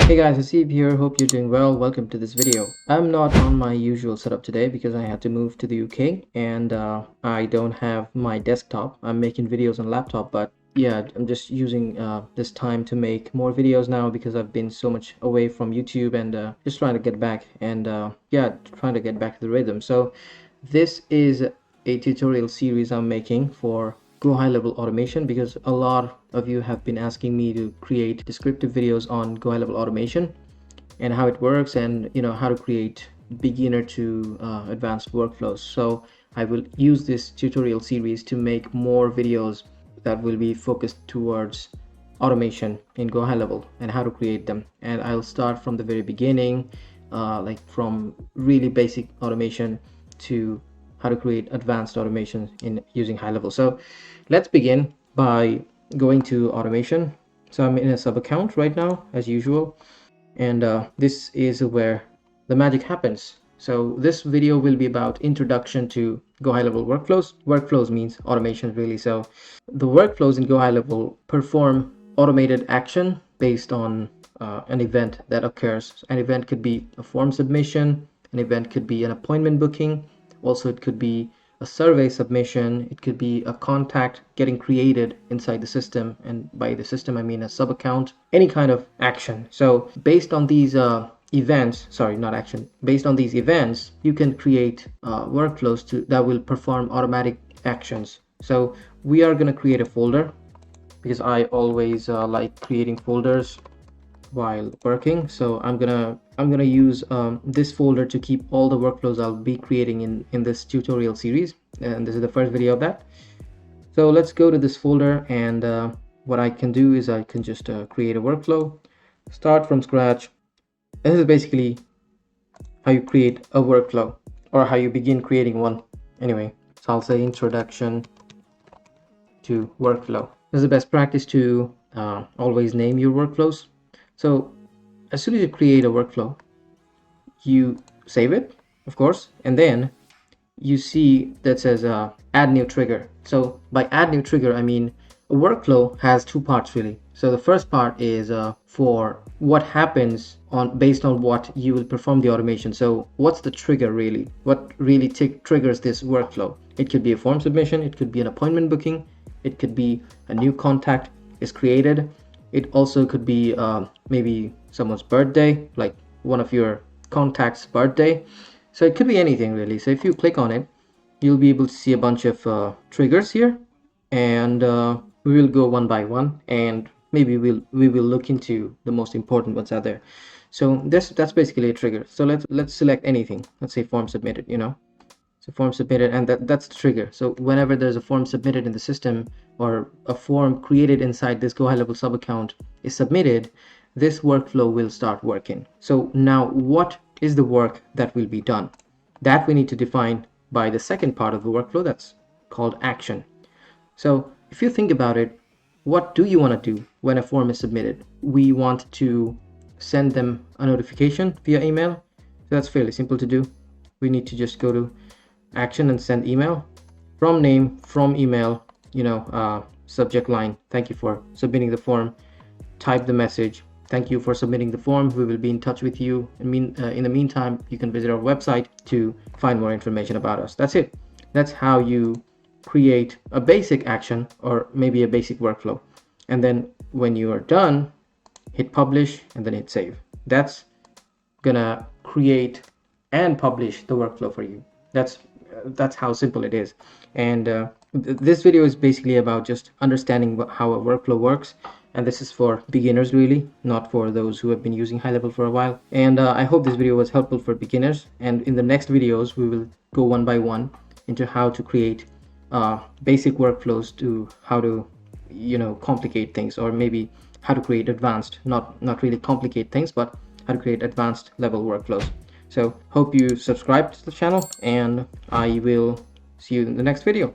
Hey guys, Hasib here. Hope you're doing well. Welcome to this video. I'm not on my usual setup today because I had to move to the UK and I don't have my desktop. I'm making videos on laptop, but yeah, I'm just using this time to make more videos now because I've been so much away from YouTube and just trying to get back and yeah, trying to get back to the rhythm. So this is a tutorial series I'm making for GoHighLevel automation because a lot of you have been asking me to create descriptive videos on GoHighLevel automation and how it works, and how to create beginner to advanced workflows. So I will use this tutorial series to make more videos that will be focused towards automation in GoHighLevel and how to create them. And I'll start from the very beginning, like from really basic automation to how to create advanced automation in using high level. So let's begin by going to automation. So I'm in a sub account right now as usual, and this is where the magic happens. So this video will be about introduction to GoHighLevel workflows. Workflows means automation really. So the workflows in GoHighLevel perform automated action based on an event that occurs. An event could be a form submission, an event could be an appointment booking, also it could be a survey submission, it could be a contact getting created inside the system, and by the system I mean a sub account, any kind of action. So based on these events, sorry, not action, based on these events you can create workflows that will perform automatic actions. So we are going to create a folder because I always like creating folders while working. So I'm gonna use this folder to keep all the workflows I'll be creating in this tutorial series, and this is the first video of that. So let's go to this folder, and what I can do is I can just create a workflow, start from scratch. And this is basically how you create a workflow, or how you begin creating one. Anyway, so I'll say introduction to workflow. This is the best practice to always name your workflows. So as soon as you create a workflow, you save it, of course, and then you see that says add new trigger. So by add new trigger, I mean a workflow has two parts really. So the first part is for what happens based on what you will perform the automation. So what's the trigger really? What really triggers this workflow? It could be a form submission, it could be an appointment booking, it could be a new contact is created. It also could be maybe someone's birthday, like one of your contacts' birthday. So it could be anything really. So if you click on it, you'll be able to see a bunch of triggers here, and we will go one by one, and maybe we will look into the most important ones out there. So that's basically a trigger. So let's select anything. Let's say form submitted. So form submitted, and that's the trigger. So whenever there's a form submitted in the system, or a form created inside this GoHighLevel sub account is submitted, this workflow will start working. So now what is the work that will be done? That we need to define by the second part of the workflow, that's called action. So if you think about it, what do you want to do when a form is submitted? We want to send them a notification via email. So that's fairly simple to do. We need to just go to action and send email, from name, from email, subject line, thank you for submitting the form, type the message, thank you for submitting the form, we will be in touch with you. In the meantime, you can visit our website to find more information about us. That's it. That's how you create a basic action, or maybe a basic workflow. And then when you are done, hit publish and then hit save. That's gonna create and publish the workflow for you. That's how simple it is. And this video is basically about just understanding how a workflow works, and this is for beginners really, not for those who have been using high level for a while. And I hope this video was helpful for beginners, and in the next videos we will go one by one into how to create basic workflows, to how to complicate things, or maybe how to create advanced, not really complicate things, but how to create advanced level workflows. So hope you subscribe to the channel, and I will see you in the next video.